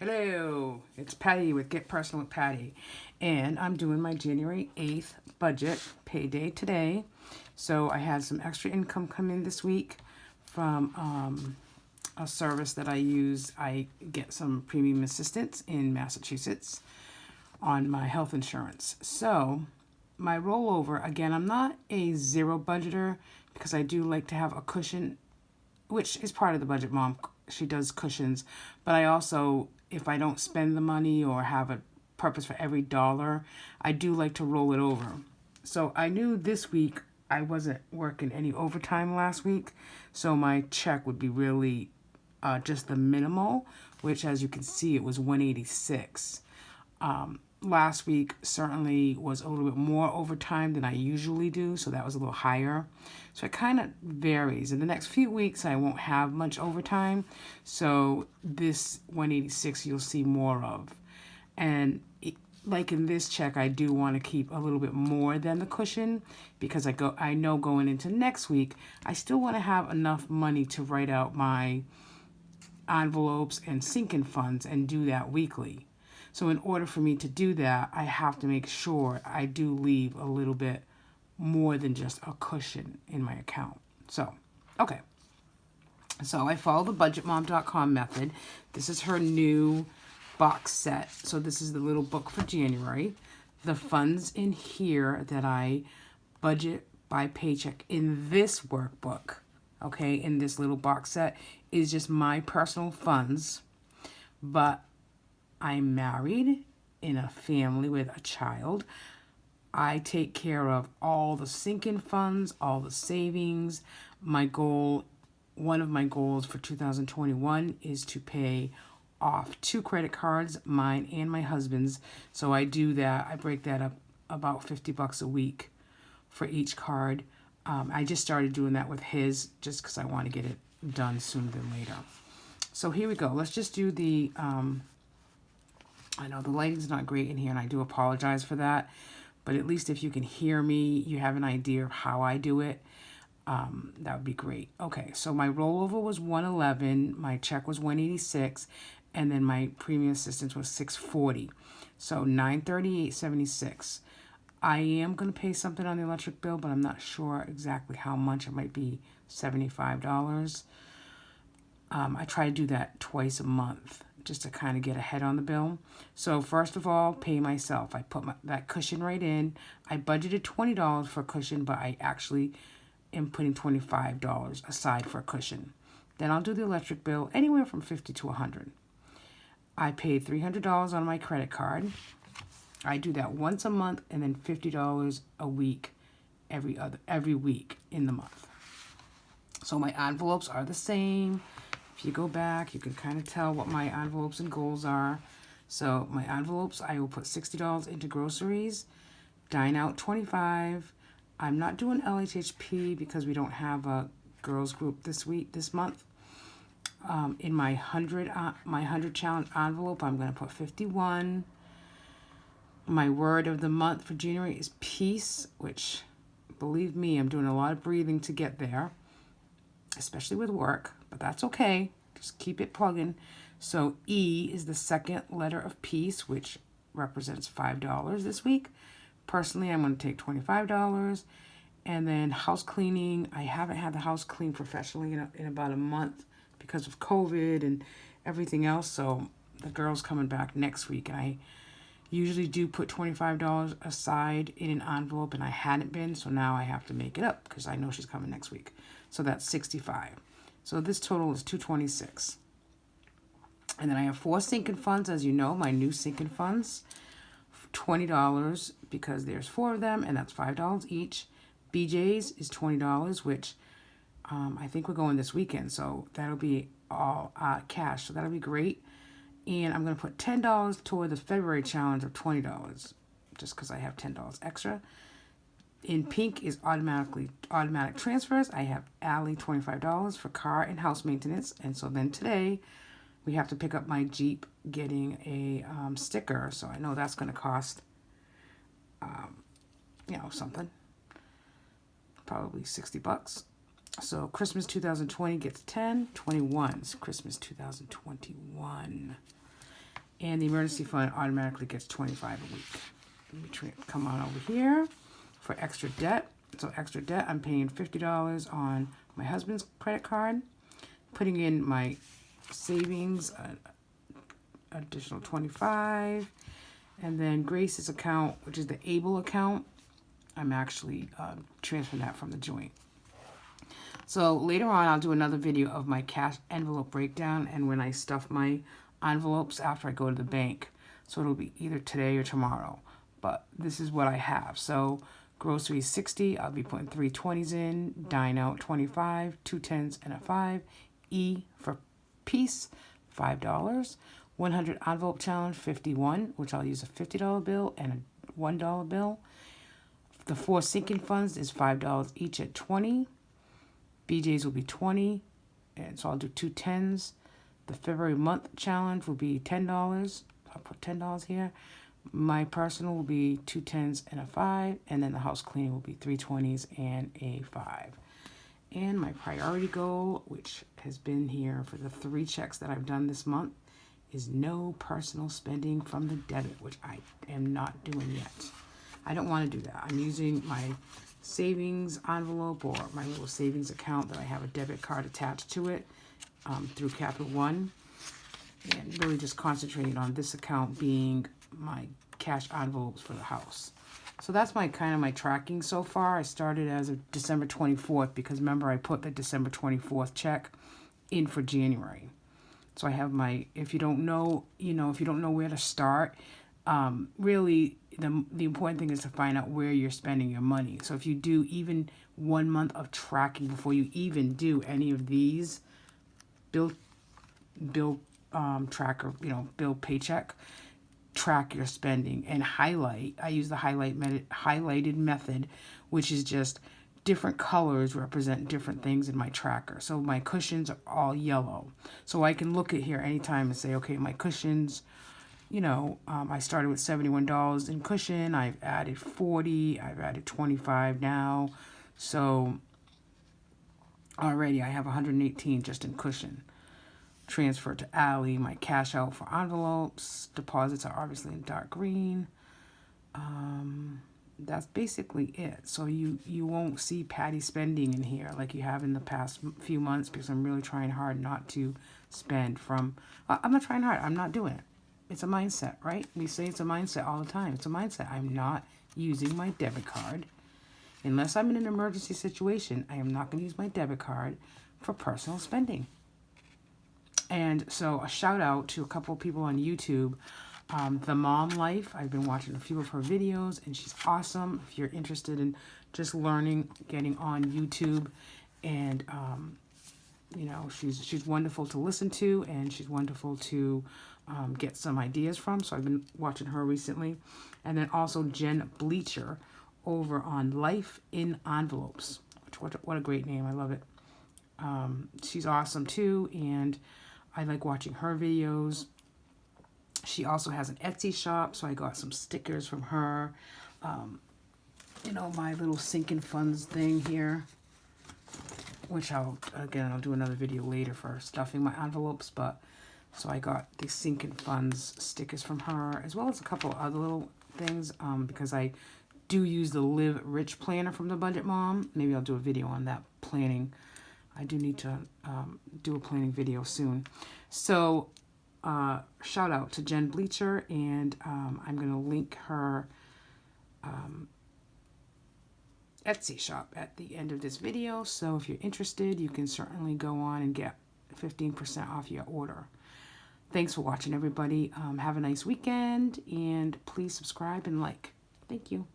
Hello, it's Patty with Get Personal with Patty, and I'm doing my January 8th budget payday today. So I had some extra income come in this week from a service that I use. I get some premium assistance in Massachusetts on my health insurance. So my rollover, again, I'm not a zero budgeter because I do like to have a cushion, which is part of the budget. Mom, she does cushions, but I also, if I don't spend the money or have a purpose for every dollar, I do like to roll it over. So I knew this week I wasn't working any overtime last week, so my check would be really just the minimal, which, as you can see, it was 186. Last week certainly was a little bit more overtime than I usually do, so that was a little higher. So it kind of varies. In the next few weeks, I won't have much overtime, so this 186 you'll see more of. And like in this check, I do want to keep a little bit more than the cushion because I know going into next week, I still want to have enough money to write out my envelopes and sinking funds and do that weekly. So in order for me to do that, I have to make sure I do leave a little bit more than just a cushion in my account. So, okay. So I follow the budgetmom.com method. This is her new box set. So this is the little book for January. The funds in here that I budget by paycheck in this workbook, okay, in this little box set, is just my personal funds. But I'm married in a family with a child. I take care of all the sinking funds, all the savings. One of my goals for 2021 is to pay off 2 credit cards, mine and my husband's. So I do that. I break that up about $50 a week for each card. I just started doing that with his just because I want to get it done sooner than later. So here we go. Let's just do the... I know the lighting's not great in here, and I do apologize for that. But at least if you can hear me, you have an idea of how I do it. That would be great. Okay, so my rollover was 111, my check was 186, and then my premium assistance was 640. So 938.76. I am going to pay something on the electric bill, but I'm not sure exactly how much. It might be $75. I try to do that twice a month just to kind of get ahead on the bill. So first of all, pay myself. I put that cushion right in. I budgeted $20 for a cushion, but I actually am putting $25 aside for a cushion. Then I'll do the electric bill, anywhere from $50 to $100. I paid $300 on my credit card. I do that once a month, and then $50 a week every week in the month. So my envelopes are the same. If you go back, you can kind of tell what my envelopes and goals are. So my envelopes, I will put $60 into groceries, dine out $25. I'm not doing LHHP because we don't have a girls group this month. In my 100 challenge envelope, I'm going to put 51. My word of the month for January is peace, which, believe me, I'm doing a lot of breathing to get there, especially with work, but that's okay. Just keep it plugging. So E is the second letter of peace, which represents $5 this week. Personally, I'm going to take $25. And then house cleaning. I haven't had the house cleaned professionally in about a month because of COVID and everything else. So the girl's coming back next week, and I usually do put $25 aside in an envelope, and I hadn't been, so now I have to make it up because I know she's coming next week. So that's $65. So this total is $226. And then I have 4 sinking funds, as you know, my new sinking funds, $20 because there's 4 of them, and that's $5 each. BJ's is $20, which I think we're going this weekend, so that'll be all cash, so that'll be great. And I'm going to put $10 toward the February challenge of $20, just because I have $10 extra. In pink is automatic transfers. I have Allie $25 for car and house maintenance. And so then today we have to pick up my Jeep getting a sticker. So I know that's going to cost, something. Probably $60. So Christmas 2020 gets 10. 21's Christmas 2021. And the emergency fund automatically gets $25 a week. Let me come on over here for extra debt. So extra debt, I'm paying $50 on my husband's credit card, putting in my savings, additional $25, and then Grace's account, which is the Able account, I'm actually transferring that from the joint. So later on, I'll do another video of my cash envelope breakdown and when I stuff my envelopes after I go to the bank. So it'll be either today or tomorrow. But this is what I have. So groceries 60, I'll be putting 3 20s in, dine out 25, 2 10s and a 5. E for peace, $5. 100 envelope challenge, 51, which I'll use a $50 bill and a $1 bill. The 4 sinking funds is $5 each at 20. BJ's will be 20, and so I'll do 2 10s. The February month challenge will be $10. I'll put $10 here. My personal will be 2 10s and a 5, and then the house cleaning will be 3 20s and a 5. And my priority goal, which has been here for the 3 checks that I've done this month, is no personal spending from the debit, which I am not doing yet. I don't want to do that. I'm using my savings envelope or my little savings account that I have a debit card attached to it through Capital One, and really just concentrating on this account being my cash envelopes for the house. So that's my my tracking so far. I started as of December 24th because remember I put the December 24th check in for January. So I have my, if you don't know, if you don't know where to start, really the important thing is to find out where you're spending your money. So if you do even 1 month of tracking before you even do any of these bill tracker, bill paycheck, track your spending and highlight. I use the highlighted method, which is just different colors represent different things in my tracker. So my cushions are all yellow. So I can look at here anytime and say, okay, my cushions, I started with $71 in cushion. I've added 40. I've added 25 now. So already I have 118 just in cushion. Transfer to Allie. My cash out for envelopes. Deposits are obviously in dark green. That's basically it. So you won't see Patty spending in here like you have in the past few months because I'm really trying hard not to spend from... I'm not trying hard. I'm not doing it. It's a mindset, right? We say it's a mindset all the time. It's a mindset. I'm not using my debit card. Unless I'm in an emergency situation, I am not going to use my debit card for personal spending. And so a shout out to a couple of people on YouTube. The Mom Life, I've been watching a few of her videos and she's awesome. If you're interested in just learning, getting on YouTube, and she's wonderful to listen to and she's wonderful to get some ideas from. So I've been watching her recently. And then also Jen Bleacher over on Life in Envelopes. What a great name. I love it. She's awesome too, and I like watching her videos. She also has an Etsy shop, so I got some stickers from her. My little sinking funds thing here, which I'll do another video later for stuffing my envelopes. But so I got these sinking funds stickers from her, as well as a couple other little things, because I do use the Live Rich planner from the Budget Mom. Maybe I'll do a video on that planning. I do need to do a planning video soon. So shout out to Jen Bleacher, and I'm going to link her Etsy shop at the end of this video. So if you're interested, you can certainly go on and get 15% off your order. Thanks for watching, everybody. Have a nice weekend, and please subscribe and like. Thank you.